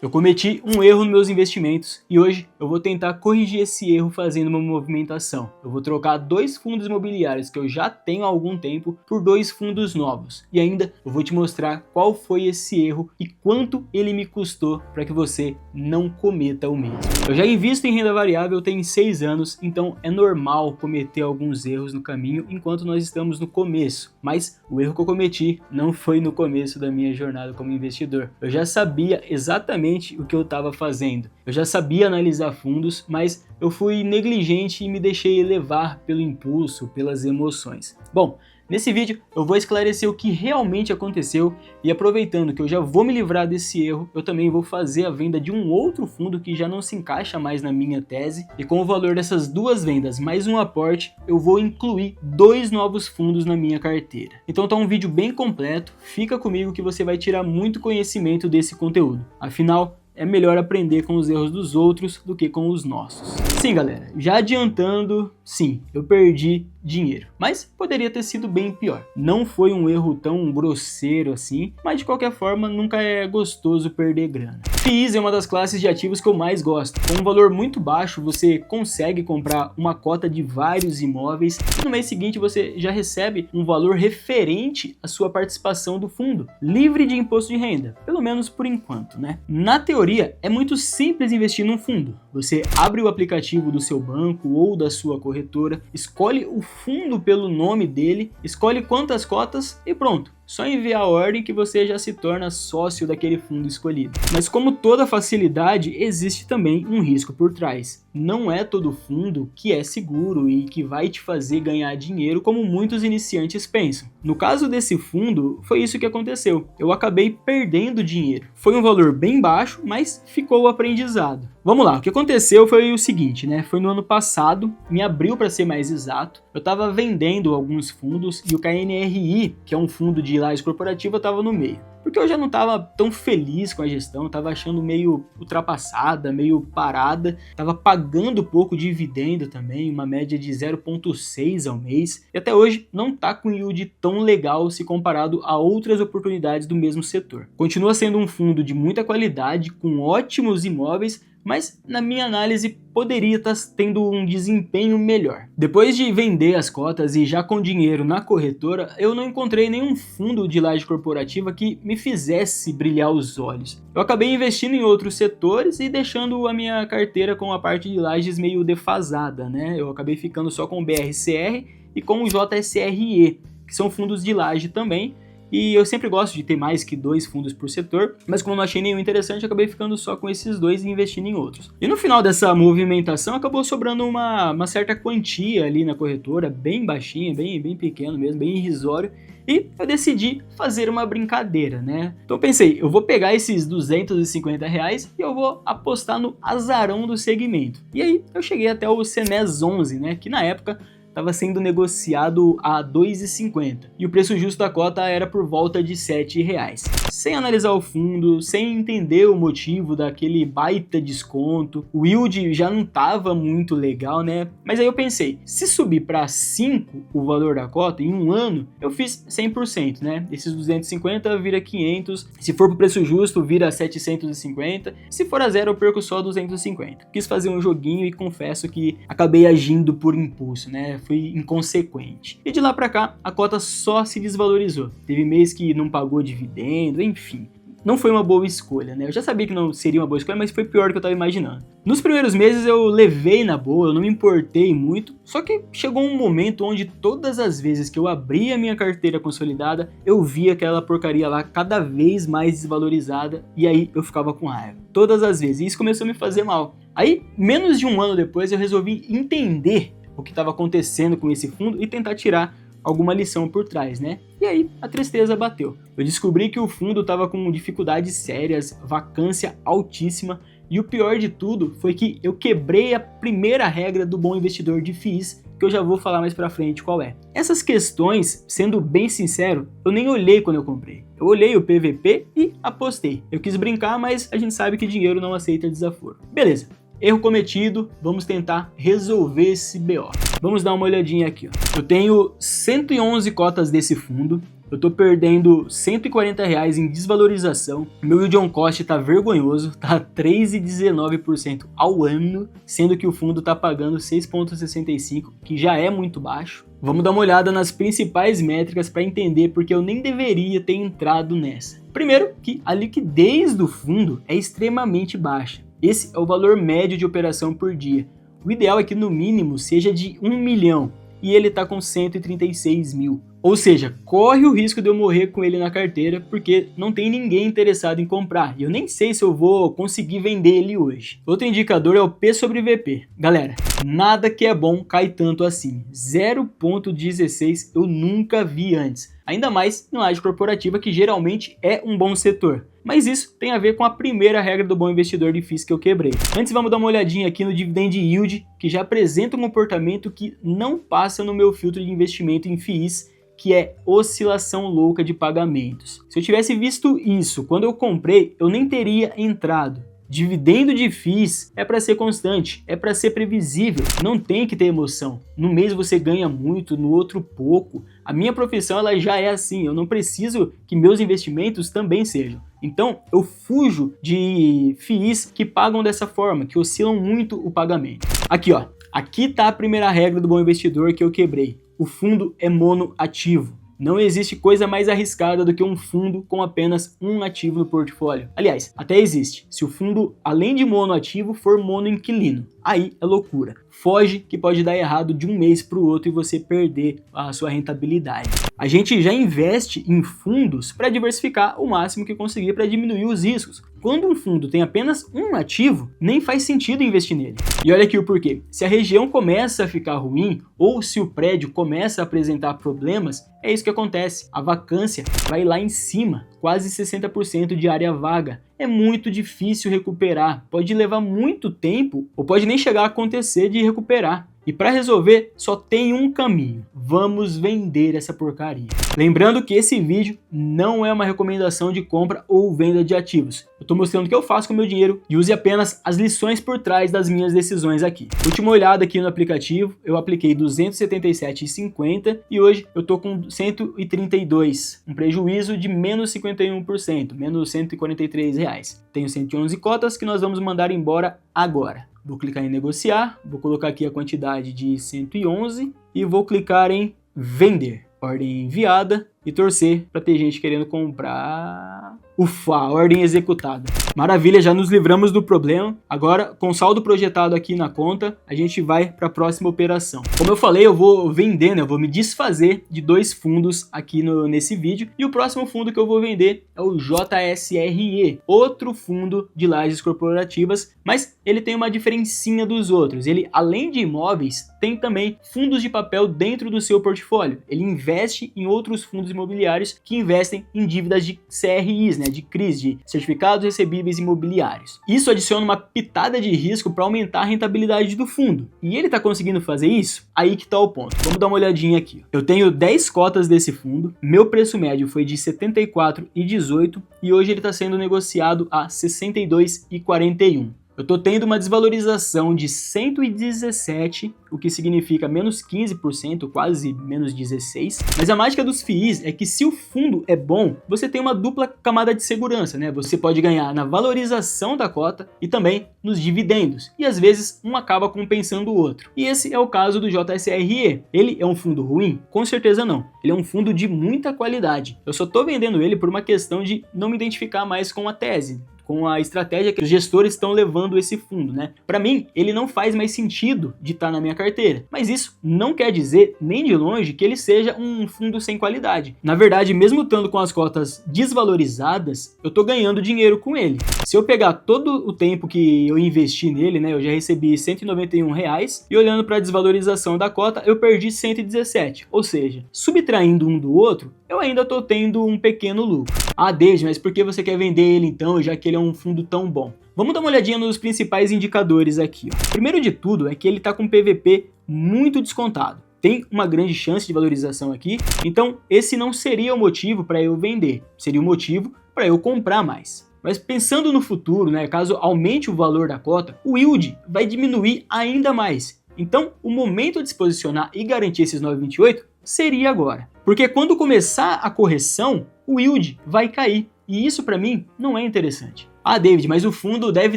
Eu cometi um erro nos meus investimentos e hoje eu vou tentar corrigir esse erro fazendo uma movimentação. Eu vou trocar 2 fundos imobiliários que eu já tenho há algum tempo por 2 fundos novos. E ainda eu vou te mostrar qual foi esse erro e quanto ele me custou para que você não cometa o mesmo. Eu já invisto em renda variável tem 6 anos, então é normal cometer alguns erros no caminho enquanto nós estamos no começo. Mas o erro que eu cometi não foi no começo da minha jornada como investidor. Eu já sabia exatamente o que eu estava fazendo. Eu já sabia analisar fundos, mas eu fui negligente e me deixei levar pelo impulso, pelas emoções. Bom, nesse vídeo eu vou esclarecer o que realmente aconteceu e aproveitando que eu já vou me livrar desse erro, eu também vou fazer a venda de um outro fundo que já não se encaixa mais na minha tese e com o valor dessas 2 vendas mais um aporte, eu vou incluir 2 novos fundos na minha carteira. Então tá um vídeo bem completo, fica comigo que você vai tirar muito conhecimento desse conteúdo. Afinal, é melhor aprender com os erros dos outros do que com os nossos. Sim, galera, já adiantando, sim, eu perdi dinheiro, mas poderia ter sido bem pior. Não foi um erro tão grosseiro assim, mas de qualquer forma nunca é gostoso perder grana. FIIs é uma das classes de ativos que eu mais gosto. Com um valor muito baixo, você consegue comprar uma cota de vários imóveis e no mês seguinte você já recebe um valor referente à sua participação do fundo, livre de imposto de renda, pelo menos por enquanto, né? Na teoria, é muito simples investir num fundo. Você abre o aplicativo do seu banco ou da sua corretora, escolhe o fundo pelo nome dele, escolhe quantas cotas e pronto. Só enviar a ordem que você já se torna sócio daquele fundo escolhido. Mas como toda facilidade, existe também um risco por trás. Não é todo fundo que é seguro e que vai te fazer ganhar dinheiro como muitos iniciantes pensam. No caso desse fundo, foi isso que aconteceu. Eu acabei perdendo dinheiro. Foi um valor bem baixo, mas ficou o aprendizado. Vamos lá, o que aconteceu foi o seguinte, né? Foi no ano passado, em abril para ser mais exato, eu estava vendendo alguns fundos e o KNRI, que é um fundo de laje corporativa, estava no meio. Porque eu já não estava tão feliz com a gestão, estava achando meio ultrapassada, meio parada, estava pagando pouco dividendo também, uma média de 0,6 ao mês, e até hoje não está com yield tão legal se comparado a outras oportunidades do mesmo setor. Continua sendo um fundo de muita qualidade, com ótimos imóveis, mas na minha análise poderia estar tendo um desempenho melhor. Depois de vender as cotas e já com dinheiro na corretora, eu não encontrei nenhum fundo de laje corporativa que me fizesse brilhar os olhos. Eu acabei investindo em outros setores e deixando a minha carteira com a parte de lajes meio defasada, né? Eu acabei ficando só com o BRCR e com o JSRE, que são fundos de laje também. E eu sempre gosto de ter mais que 2 fundos por setor, mas como não achei nenhum interessante, eu acabei ficando só com esses 2 e investindo em outros. E no final dessa movimentação, acabou sobrando uma certa quantia ali na corretora, bem baixinha, bem pequeno mesmo, bem irrisório, e eu decidi fazer uma brincadeira, né? Então eu pensei, eu vou pegar esses R$250 e eu vou apostar no azarão do segmento. E aí eu cheguei até o CNES 11, né? Que na época estava sendo negociado a R$2,50 e o preço justo da cota era por volta de R$7. Sem analisar o fundo, sem entender o motivo daquele baita desconto, o yield já não estava muito legal, né? Mas aí eu pensei, se subir para 5 o valor da cota em um ano, eu fiz 100%, né? Esses 250 vira 500, se for pro preço justo vira 750, se for a zero eu perco só 250. Quis fazer um joguinho e confesso que acabei agindo por impulso, né? Fui inconsequente. E de lá pra cá, a cota só se desvalorizou. Teve mês que não pagou dividendo, enfim. Não foi uma boa escolha, né? Eu já sabia que não seria uma boa escolha, mas foi pior do que eu tava imaginando. Nos primeiros meses eu levei na boa, eu não me importei muito, só que chegou um momento onde todas as vezes que eu abria a minha carteira consolidada, eu via aquela porcaria lá cada vez mais desvalorizada e aí eu ficava com raiva. Todas as vezes. E isso começou a me fazer mal. Aí, menos de um ano depois, eu resolvi entender o que estava acontecendo com esse fundo e tentar tirar alguma lição por trás, né? E aí a tristeza bateu. Eu descobri que o fundo estava com dificuldades sérias, vacância altíssima e o pior de tudo foi que eu quebrei a primeira regra do bom investidor de FIIs, que eu já vou falar mais pra frente qual é. Essas questões, sendo bem sincero, eu nem olhei quando eu comprei. Eu olhei o PVP e apostei. Eu quis brincar, mas a gente sabe que dinheiro não aceita desaforo. Beleza. Erro cometido, vamos tentar resolver esse BO. Vamos dar uma olhadinha aqui, ó. Eu tenho 111 cotas desse fundo eu tô perdendo R$140 em desvalorização, meu yield on cost tá vergonhoso, tá 3,19% ao ano, sendo que o fundo tá pagando 6,65%, que já é muito baixo. Vamos dar uma olhada nas principais métricas para entender porque eu nem deveria ter entrado nessa. Primeiro, que a liquidez do fundo é extremamente baixa. Esse é o valor médio de operação por dia. O ideal é que no mínimo seja de 1 milhão e ele está com 136 mil. Ou seja, corre o risco de eu morrer com ele na carteira porque não tem ninguém interessado em comprar. E eu nem sei se eu vou conseguir vender ele hoje. Outro indicador é o P sobre VP. Galera, nada que é bom cai tanto assim. 0,16 eu nunca vi antes. Ainda mais em laje corporativa, que geralmente é um bom setor. Mas isso tem a ver com a primeira regra do bom investidor de FIIs que eu quebrei. Antes vamos dar uma olhadinha aqui no Dividend Yield, que já apresenta um comportamento que não passa no meu filtro de investimento em FIIs, que é oscilação louca de pagamentos. Se eu tivesse visto isso quando eu comprei, eu nem teria entrado. Dividendo de FIIs é para ser constante, é para ser previsível, não tem que ter emoção. No mês você ganha muito, no outro pouco. A minha profissão ela já é assim, eu não preciso que meus investimentos também sejam. Então eu fujo de FIIs que pagam dessa forma, que oscilam muito o pagamento. Aqui ó, aqui tá a primeira regra do bom investidor que eu quebrei. O fundo é monoativo. Não existe coisa mais arriscada do que um fundo com apenas um ativo no portfólio. Aliás, até existe, se o fundo, além de monoativo, for monoinquilino. Aí é loucura. Foge que pode dar errado de um mês para o outro e você perder a sua rentabilidade. A gente já investe em fundos para diversificar o máximo que conseguir para diminuir os riscos. Quando um fundo tem apenas um ativo, nem faz sentido investir nele. E olha aqui o porquê. Se a região começa a ficar ruim ou se o prédio começa a apresentar problemas, é isso que acontece. A vacância vai lá em cima, quase 60% de área vaga. É muito difícil recuperar, pode levar muito tempo ou pode nem chegar a acontecer de recuperar. E para resolver, só tem um caminho. Vamos vender essa porcaria. Lembrando que esse vídeo não é uma recomendação de compra ou venda de ativos. Eu estou mostrando o que eu faço com o meu dinheiro e use apenas as lições por trás das minhas decisões aqui. Última olhada aqui no aplicativo, eu apliquei R$ 277,50 e hoje eu estou com 132, um prejuízo de menos 51%, menos R$143. Tenho 111 cotas que nós vamos mandar embora agora. Vou clicar em negociar, vou colocar aqui a quantidade de 111 e vou clicar em vender. Ordem enviada e torcer para ter gente querendo comprar. Ufa, ordem executada. Maravilha, já nos livramos do problema. Agora, com saldo projetado aqui na conta, a gente vai para a próxima operação. Como eu falei, eu vou vender, né? Eu vou me desfazer de dois fundos aqui nesse vídeo. E o próximo fundo que eu vou vender é o JSRE, outro fundo de lajes corporativas, mas ele tem uma diferencinha dos outros. Ele, além de imóveis, tem também fundos de papel dentro do seu portfólio. Ele investe em outros fundos imobiliários que investem em dívidas de CRIs, né? De CRIs, de certificados recebíveis imobiliários. Isso adiciona uma pitada de risco para aumentar a rentabilidade do fundo. E ele está conseguindo fazer isso? Aí que está o ponto. Vamos dar uma olhadinha aqui. Eu tenho 10 cotas desse fundo, meu preço médio foi de R$ 74,18 e hoje ele está sendo negociado a R$ 62,41. Eu estou tendo uma desvalorização de 117, o que significa menos 15%, quase menos 16%. Mas a mágica dos FIIs é que se o fundo é bom, você tem uma dupla camada de segurança, né? Você pode ganhar na valorização da cota e também nos dividendos. E às vezes um acaba compensando o outro. E esse é o caso do JSRE. Ele é um fundo ruim? Com certeza não. Ele é um fundo de muita qualidade. Eu só estou vendendo ele por uma questão de não me identificar mais com a tese, com a estratégia que os gestores estão levando esse fundo, né? Para mim, ele não faz mais sentido de estar na minha carteira. Mas isso não quer dizer, nem de longe, que ele seja um fundo sem qualidade. Na verdade, mesmo estando com as cotas desvalorizadas, eu tô ganhando dinheiro com ele. Se eu pegar todo o tempo que eu investi nele, né, eu já recebi R$191 e olhando para a desvalorização da cota, eu perdi 117. Ou seja, subtraindo um do outro, eu ainda tô tendo um pequeno lucro. Ah, Deide, mas por que você quer vender ele então, já que ele é um fundo tão bom? Vamos dar uma olhadinha nos principais indicadores aqui. Ó. Primeiro de tudo é que ele está com PVP muito descontado. Tem uma grande chance de valorização aqui, então esse não seria o motivo para eu vender, seria o motivo para eu comprar mais. Mas pensando no futuro, né, caso aumente o valor da cota, o yield vai diminuir ainda mais. Então, o momento de se posicionar e garantir esses 9,28 seria agora. Porque quando começar a correção, o yield vai cair. E isso para mim não é interessante. Ah, David, mas o fundo deve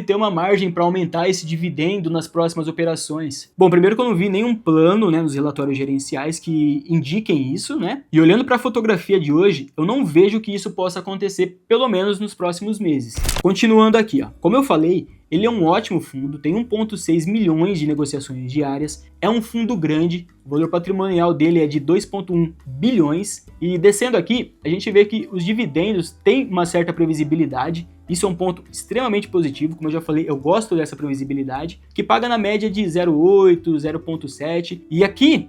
ter uma margem para aumentar esse dividendo nas próximas operações. Bom, primeiro que eu não vi nenhum plano, nos relatórios gerenciais que indiquem isso, E olhando para a fotografia de hoje, eu não vejo que isso possa acontecer, pelo menos nos próximos meses. Continuando aqui, como eu falei, ele é um ótimo fundo, tem 1,6 milhões de negociações diárias, é um fundo grande, o valor patrimonial dele é de 2,1 bilhões, e descendo aqui, a gente vê que os dividendos têm uma certa previsibilidade. Isso é um ponto extremamente positivo, como eu já falei, eu gosto dessa previsibilidade, que paga na média de 0,8, 0,7, e aqui,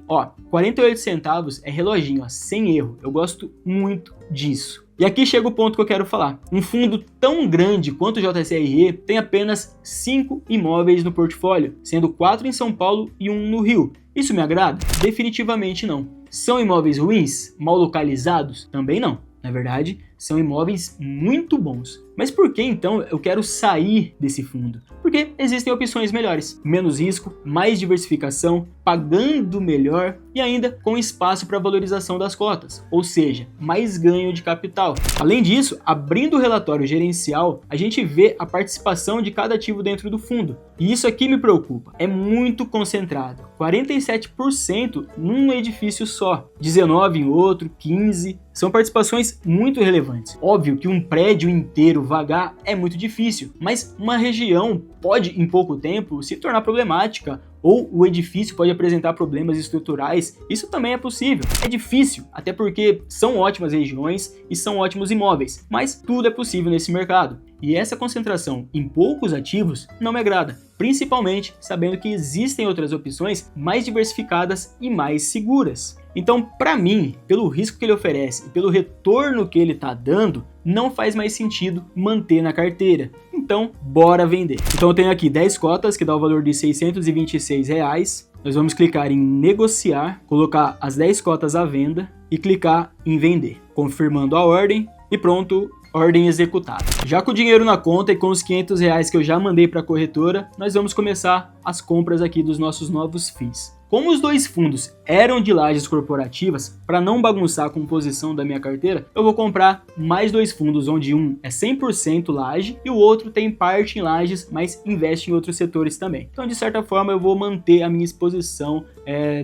48 centavos é reloginho, sem erro, eu gosto muito disso. E aqui chega o ponto que eu quero falar. Um fundo tão grande quanto o JCRE tem apenas 5 imóveis no portfólio, sendo 4 em São Paulo e 1 no Rio. Isso me agrada? Definitivamente não. São imóveis ruins? Mal localizados? Também não. Na verdade, são imóveis muito bons. Mas por que então eu quero sair desse fundo? Porque existem opções melhores, menos risco, mais diversificação, pagando melhor e ainda com espaço para valorização das cotas, ou seja, mais ganho de capital. Além disso, abrindo o relatório gerencial, a gente vê a participação de cada ativo dentro do fundo. E isso aqui me preocupa, é muito concentrado, 47% num edifício só, 19% em outro, 15%, são participações muito relevantes. Óbvio que um prédio inteiro vagar é muito difícil, mas uma região pode, em pouco tempo, se tornar problemática, ou o edifício pode apresentar problemas estruturais, isso também é possível. É difícil, até porque são ótimas regiões e são ótimos imóveis, mas tudo é possível nesse mercado. E essa concentração em poucos ativos não me agrada, principalmente sabendo que existem outras opções mais diversificadas e mais seguras. Então, para mim, pelo risco que ele oferece e pelo retorno que ele está dando, não faz mais sentido manter na carteira. Então, bora vender. Então eu tenho aqui 10 cotas que dá o valor de R$ 626. Nós vamos clicar em negociar, colocar as 10 cotas à venda e clicar em vender, confirmando a ordem e pronto, ordem executada. Já com o dinheiro na conta e com os R$ 500 que eu já mandei para a corretora, nós vamos começar as compras aqui dos nossos novos FIIs. Como os dois fundos eram de lajes corporativas, para não bagunçar a composição da minha carteira, eu vou comprar mais 2 fundos, onde um é 100% laje e o outro tem parte em lajes, mas investe em outros setores também. Então, de certa forma, eu vou manter a minha exposição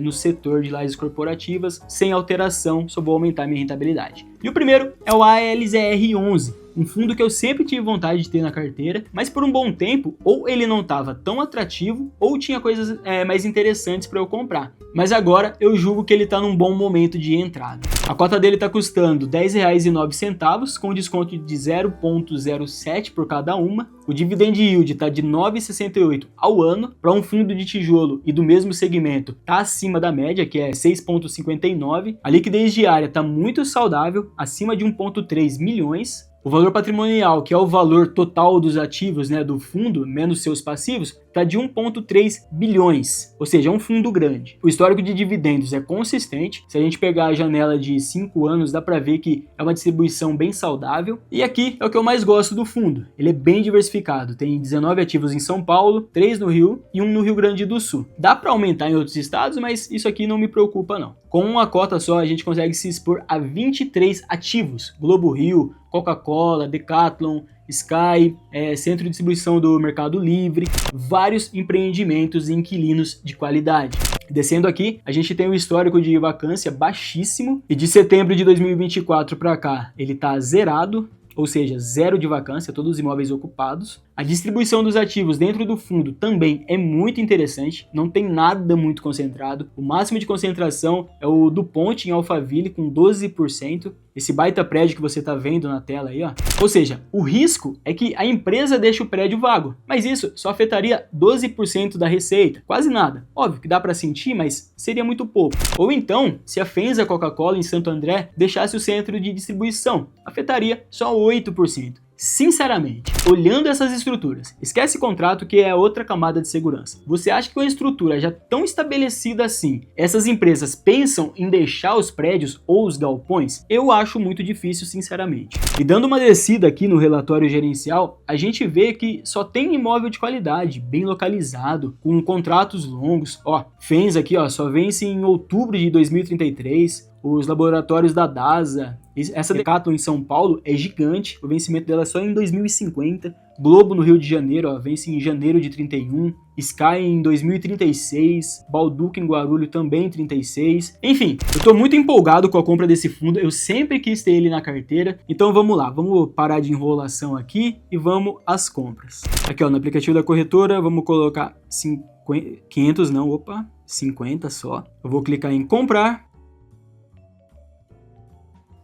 no setor de lajes corporativas sem alteração, só vou aumentar a minha rentabilidade. E o primeiro é o ALZR11. Um fundo que eu sempre tive vontade de ter na carteira, mas por um bom tempo, ou ele não estava tão atrativo, ou tinha coisas mais interessantes para eu comprar. Mas agora eu julgo que ele está num bom momento de entrada. A cota dele está custando R$ 10,09, com desconto de 0,07 por cada uma. O dividend yield está de 9,68 ao ano. Para um fundo de tijolo e do mesmo segmento, está acima da média, que é 6,59. A liquidez diária está muito saudável, acima de 1,3 milhões. O valor patrimonial, que é o valor total dos ativos do fundo, menos seus passivos, está de 1,3 bilhões, ou seja, é um fundo grande. O histórico de dividendos é consistente, se a gente pegar a janela de 5 anos, dá para ver que é uma distribuição bem saudável. E aqui é o que eu mais gosto do fundo, ele é bem diversificado, tem 19 ativos em São Paulo, 3 no Rio e 1 no Rio Grande do Sul. Dá para aumentar em outros estados, mas isso aqui não me preocupa não. Com uma cota só, a gente consegue se expor a 23 ativos, Globo Rio, Coca-Cola, Decathlon, Sky, centro de distribuição do Mercado Livre, vários empreendimentos e inquilinos de qualidade. Descendo aqui, a gente tem um histórico de vacância baixíssimo e de setembro de 2024 para cá ele está zerado, ou seja, zero de vacância, todos os imóveis ocupados. A distribuição dos ativos dentro do fundo também é muito interessante, não tem nada muito concentrado. O máximo de concentração é o do Ponte em Alphaville com 12%, esse baita prédio que você está vendo na tela aí, ó. Ou seja, o risco é que a empresa deixe o prédio vago, mas isso só afetaria 12% da receita, quase nada. Óbvio que dá para sentir, mas seria muito pouco. Ou então, se a Fenza Coca-Cola em Santo André deixasse o centro de distribuição, afetaria só 8%. Sinceramente, olhando essas estruturas, esquece contrato que é outra camada de segurança. Você acha que uma estrutura já tão estabelecida assim, essas empresas pensam em deixar os prédios ou os galpões? Eu acho muito difícil, sinceramente. E dando uma descida aqui no relatório gerencial, a gente vê que só tem imóvel de qualidade, bem localizado, com contratos longos. Ó, Fenza aqui, ó, só vence em outubro de 2033. os laboratórios da DASA, essa Decathlon em São Paulo é gigante, o vencimento dela é só em 2050, Globo no Rio de Janeiro, ó, vence em janeiro de 31, Sky em 2036, Balduco em Guarulhos também em 36, enfim, eu tô muito empolgado com a compra desse fundo, eu sempre quis ter ele na carteira, então vamos lá, vamos parar de enrolação aqui e vamos às compras. Aqui ó, no aplicativo da corretora, vamos colocar 50 só, eu vou clicar em comprar,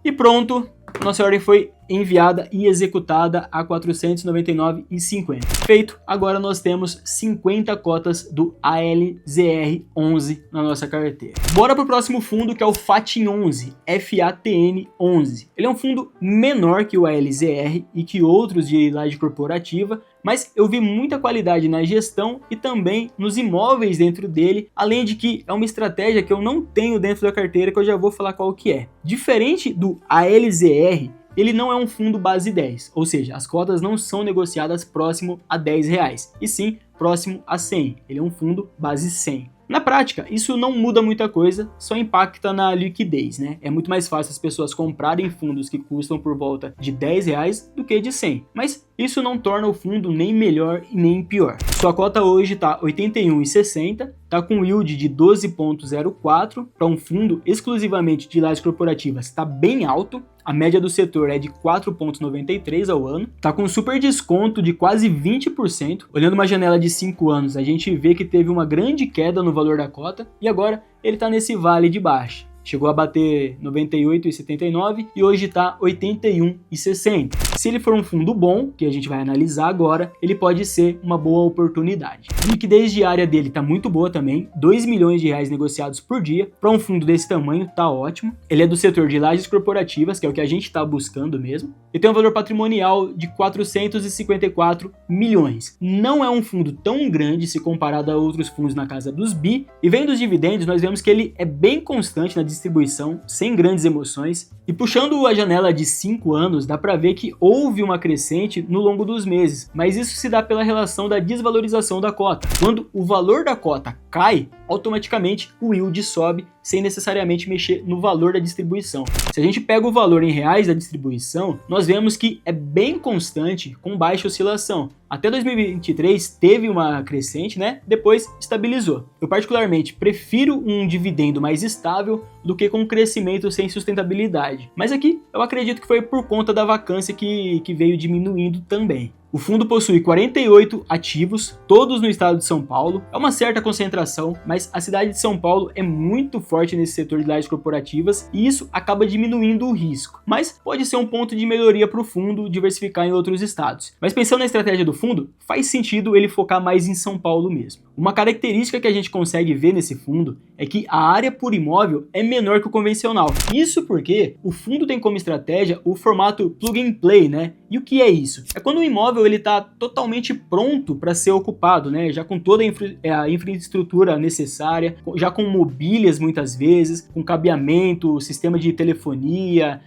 e pronto, nossa ordem foi enviada e executada a R$ 499,50. Feito, agora nós temos 50 cotas do ALZR11 na nossa carteira. Bora para o próximo fundo, que é o FATN11, FATN11. Ele é um fundo menor que o ALZR e que outros de laje corporativa, mas eu vi muita qualidade na gestão e também nos imóveis dentro dele, além de que é uma estratégia que eu não tenho dentro da carteira, que eu já vou falar qual que é. Diferente do ALZR, ele não é um fundo base 10, ou seja, as cotas não são negociadas próximo a R$10, e sim próximo a 100. Ele é um fundo base 100. Na prática, isso não muda muita coisa, só impacta na liquidez, né? É muito mais fácil as pessoas comprarem fundos que custam por volta de R$10 do que de 100, mas isso não torna o fundo nem melhor e nem pior. Sua cota hoje está 81,60, está com yield de 12,04 para um fundo exclusivamente de lajes corporativas, está bem alto. A média do setor é de 4,93 ao ano, está com um super desconto de quase 20%. Olhando uma janela de 5 anos, a gente vê que teve uma grande queda no valor da cota e agora ele está nesse vale de baixa. Chegou a bater 98,79 e hoje está 81,60. Se ele for um fundo bom, que a gente vai analisar agora, ele pode ser uma boa oportunidade. A liquidez diária dele está muito boa também, R$2 milhões negociados por dia. Para um fundo desse tamanho, tá ótimo. Ele é do setor de lajes corporativas, que é o que a gente está buscando mesmo. E tem um valor patrimonial de 454 milhões. Não é um fundo tão grande se comparado a outros fundos na casa dos bi. E vendo os dividendos, nós vemos que ele é bem constante na distribuição, sem grandes emoções, e puxando a janela de 5 anos, dá para ver que houve uma crescente no longo dos meses, mas isso se dá pela relação da desvalorização da cota. Quando o valor da cota cai, automaticamente o yield sobe, sem necessariamente mexer no valor da distribuição. Se a gente pega o valor em reais da distribuição, nós vemos que é bem constante, com baixa oscilação. Até 2023 teve uma crescente, né? Depois estabilizou. Eu particularmente prefiro um dividendo mais estável do que com um crescimento sem sustentabilidade. Mas aqui eu acredito que foi por conta da vacância que veio diminuindo também. O fundo possui 48 ativos, todos no estado de São Paulo. É uma certa concentração, mas a cidade de São Paulo é muito forte nesse setor de lajes corporativas e isso acaba diminuindo o risco. Mas pode ser um ponto de melhoria para o fundo diversificar em outros estados. Mas pensando na estratégia do fundo, faz sentido ele focar mais em São Paulo mesmo. Uma característica que a gente consegue ver nesse fundo é que a área por imóvel é menor que o convencional. Isso porque o fundo tem como estratégia o formato plug and play, né? E o que é isso? É quando o imóvel ele está totalmente pronto para ser ocupado, né? Já com toda a infraestrutura necessária, já com mobílias muitas vezes, com cabeamento, sistema de telefonia,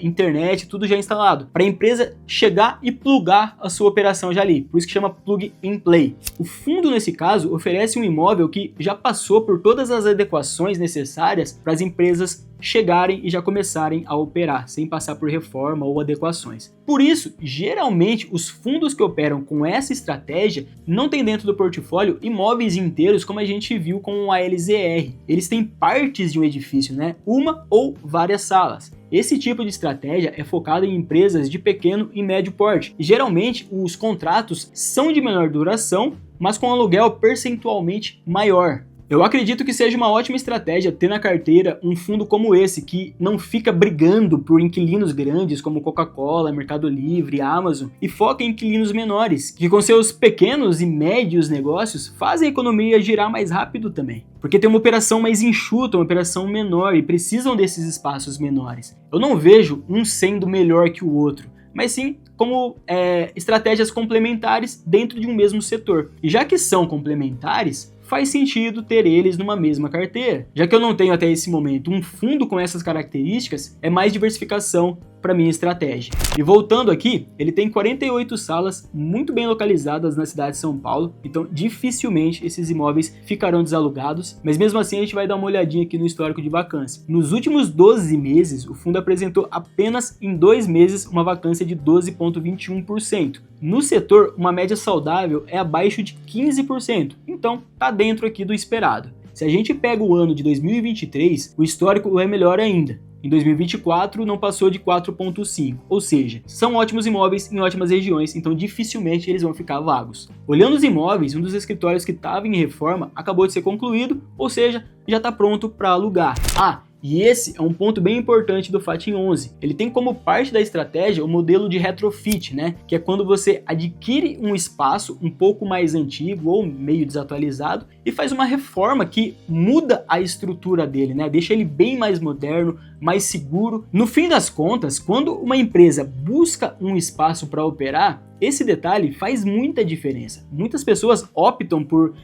internet, tudo já instalado, para a empresa chegar e plugar a sua operação já ali, por isso que chama plug and play. O fundo, nesse caso, oferece um imóvel que já passou por todas as adequações necessárias para as empresas chegarem e já começarem a operar, sem passar por reforma ou adequações. Por isso, geralmente, os fundos que operam com essa estratégia não têm dentro do portfólio imóveis inteiros, como a gente viu com o ALZR. Eles têm partes de um edifício, né? Uma ou várias salas. Esse tipo de estratégia é focado em empresas de pequeno e médio porte. E geralmente, os contratos são de menor duração, mas com aluguel percentualmente maior. Eu acredito que seja uma ótima estratégia ter na carteira um fundo como esse, que não fica brigando por inquilinos grandes como Coca-Cola, Mercado Livre, Amazon, e foca em inquilinos menores, que com seus pequenos e médios negócios fazem a economia girar mais rápido também. Porque tem uma operação mais enxuta, uma operação menor, e precisam desses espaços menores. Eu não vejo um sendo melhor que o outro, mas sim como estratégias complementares dentro de um mesmo setor. E já que são complementares, faz sentido ter eles numa mesma carteira. Já que eu não tenho até esse momento um fundo com essas características, é mais diversificação para minha estratégia. E voltando aqui, ele tem 48 salas muito bem localizadas na cidade de São Paulo, então dificilmente esses imóveis ficarão desalugados, mas mesmo assim a gente vai dar uma olhadinha aqui no histórico de vacância. Nos últimos 12 meses, o fundo apresentou apenas em 2 meses uma vacância de 12,21%. No setor, uma média saudável é abaixo de 15%, então tá dentro aqui do esperado. Se a gente pega o ano de 2023, o histórico é melhor ainda. Em 2024 não passou de 4,5, ou seja, são ótimos imóveis em ótimas regiões, então dificilmente eles vão ficar vagos. Olhando os imóveis, um dos escritórios que estava em reforma acabou de ser concluído, ou seja, já está pronto para alugar. E esse é um ponto bem importante do FATIM 11. Ele tem como parte da estratégia o modelo de retrofit, né? Que é quando você adquire um espaço um pouco mais antigo ou meio desatualizado e faz uma reforma que muda a estrutura dele, né? Deixa ele bem mais moderno, mais seguro. No fim das contas, quando uma empresa busca um espaço para operar, esse detalhe faz muita diferença. Muitas pessoas optam por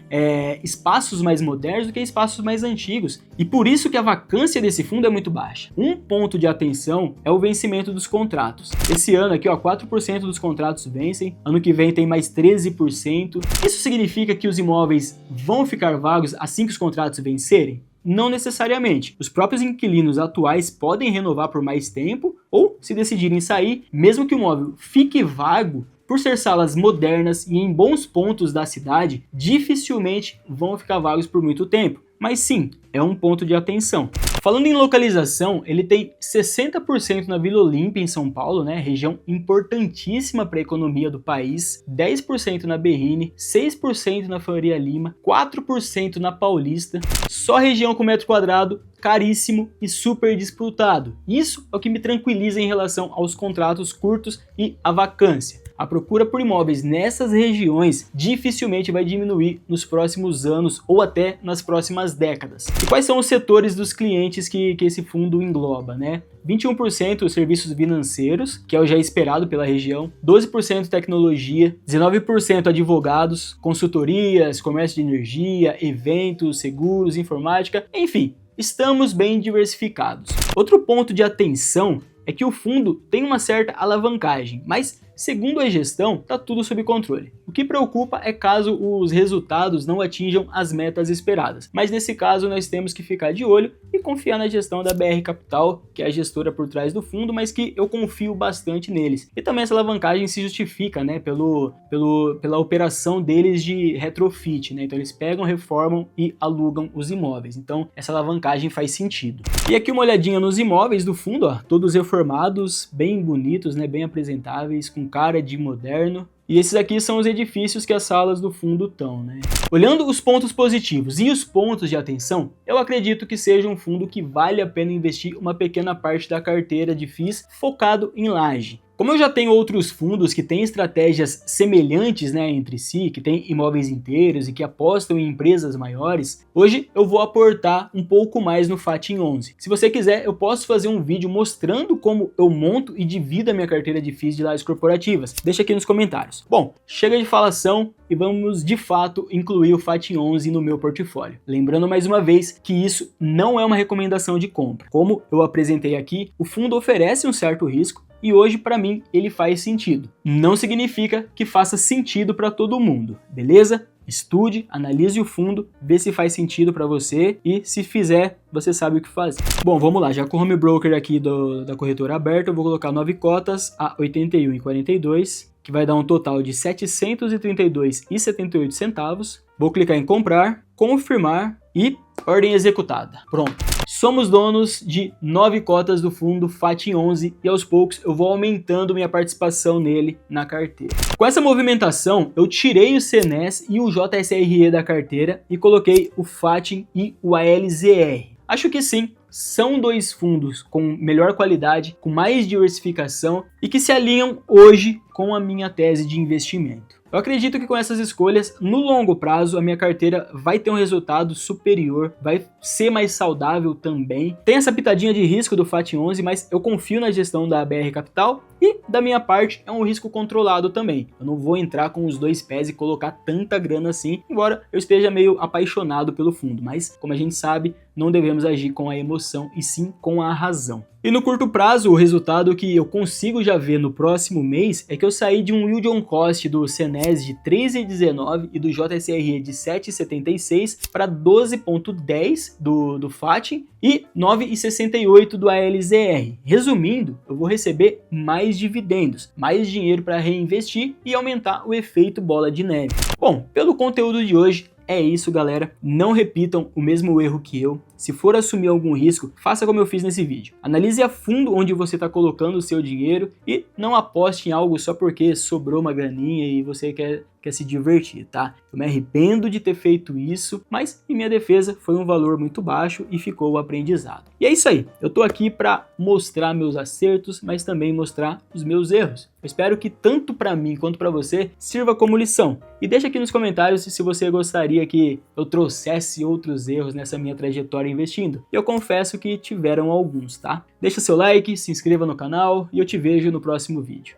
espaços mais modernos do que espaços mais antigos. E por isso que a vacância desse fundo é muito baixa. Um ponto de atenção é o vencimento dos contratos. Esse ano aqui, 4% dos contratos vencem. Ano que vem tem mais 13%. Isso significa que os imóveis vão ficar vagos assim que os contratos vencerem? Não necessariamente. Os próprios inquilinos atuais podem renovar por mais tempo ou, se decidirem sair, mesmo que o imóvel fique vago, por ser salas modernas e em bons pontos da cidade, dificilmente vão ficar vagos por muito tempo. Mas sim, é um ponto de atenção. Falando em localização, ele tem 60% na Vila Olímpia, em São Paulo, né? Região importantíssima para a economia do país, 10% na Berrini, 6% na Faria Lima, 4% na Paulista, só região com metro quadrado, caríssimo e super disputado. Isso é o que me tranquiliza em relação aos contratos curtos e a vacância. A procura por imóveis nessas regiões dificilmente vai diminuir nos próximos anos ou até nas próximas décadas. E quais são os setores dos clientes que esse fundo engloba, né? 21% serviços financeiros, que é o já esperado pela região, 12% tecnologia, 19% advogados, consultorias, comércio de energia, eventos, seguros, informática, enfim, estamos bem diversificados. Outro ponto de atenção é que o fundo tem uma certa alavancagem, mas segundo a gestão, está tudo sob controle. O que preocupa é caso os resultados não atinjam as metas esperadas. Mas nesse caso nós temos que ficar de olho e confiar na gestão da BR Capital, que é a gestora por trás do fundo, mas que eu confio bastante neles. E também essa alavancagem se justifica, né, pela operação deles de retrofit, né? Então eles pegam, reformam e alugam os imóveis. Então essa alavancagem faz sentido. E aqui uma olhadinha nos imóveis do fundo, todos reformados, bem bonitos, né, bem apresentáveis, com cara de moderno. E esses aqui são os edifícios que as salas do fundo estão, né? Olhando os pontos positivos e os pontos de atenção, eu acredito que seja um fundo que vale a pena investir uma pequena parte da carteira de FIIs focado em laje. Como eu já tenho outros fundos que têm estratégias semelhantes, né, entre si, que têm imóveis inteiros e que apostam em empresas maiores, hoje eu vou aportar um pouco mais no FATIM 11. Se você quiser, eu posso fazer um vídeo mostrando como eu monto e divido a minha carteira de FIIs de lajes corporativas. Deixa aqui nos comentários. Bom, chega de falação e vamos de fato incluir o FATIM 11 no meu portfólio. Lembrando mais uma vez que isso não é uma recomendação de compra. Como eu apresentei aqui, o fundo oferece um certo risco, e hoje para mim ele faz sentido. Não significa que faça sentido para todo mundo, beleza? Estude, analise o fundo, vê se faz sentido para você e se fizer, você sabe o que fazer. Bom, vamos lá, já com o home broker aqui da corretora aberta, eu vou colocar 9 cotas a R$ 81,42, que vai dar um total de R$ 732,78 centavos. Vou clicar em comprar, confirmar e ordem executada. Pronto. Somos donos de 9 cotas do fundo FATIM 11 e aos poucos eu vou aumentando minha participação nele na carteira. Com essa movimentação, eu tirei o CNES e o JSRE da carteira e coloquei o FATIM e o ALZR. Acho que sim, são dois fundos com melhor qualidade, com mais diversificação e que se alinham hoje com a minha tese de investimento. Eu acredito que com essas escolhas, no longo prazo, a minha carteira vai ter um resultado superior, vai ser mais saudável também. Tem essa pitadinha de risco do FATIM 11, mas eu confio na gestão da BR Capital e da minha parte é um risco controlado também. Eu não vou entrar com os dois pés e colocar tanta grana assim, embora eu esteja meio apaixonado pelo fundo, mas como a gente sabe, não devemos agir com a emoção e sim com a razão. E no curto prazo, o resultado que eu consigo já ver no próximo mês é que eu saí de um yield on cost do CNES de 3,19 e do JSRE de 7,76 para 12,10 do FATIM e 9,68 do ALZR. Resumindo, eu vou receber mais dividendos, mais dinheiro para reinvestir e aumentar o efeito bola de neve. Bom, pelo conteúdo de hoje, é isso, galera. Não repitam o mesmo erro que eu. Se for assumir algum risco, faça como eu fiz nesse vídeo. Analise a fundo onde você está colocando o seu dinheiro e não aposte em algo só porque sobrou uma graninha e você quer se divertir, tá? Eu me arrependo de ter feito isso, mas em minha defesa foi um valor muito baixo e ficou o aprendizado. E é isso aí. Eu tô aqui para mostrar meus acertos, mas também mostrar os meus erros. Eu espero que tanto para mim quanto para você sirva como lição. E deixa aqui nos comentários se você gostaria que eu trouxesse outros erros nessa minha trajetória investindo. Eu confesso que tiveram alguns, tá? Deixa seu like, se inscreva no canal e eu te vejo no próximo vídeo.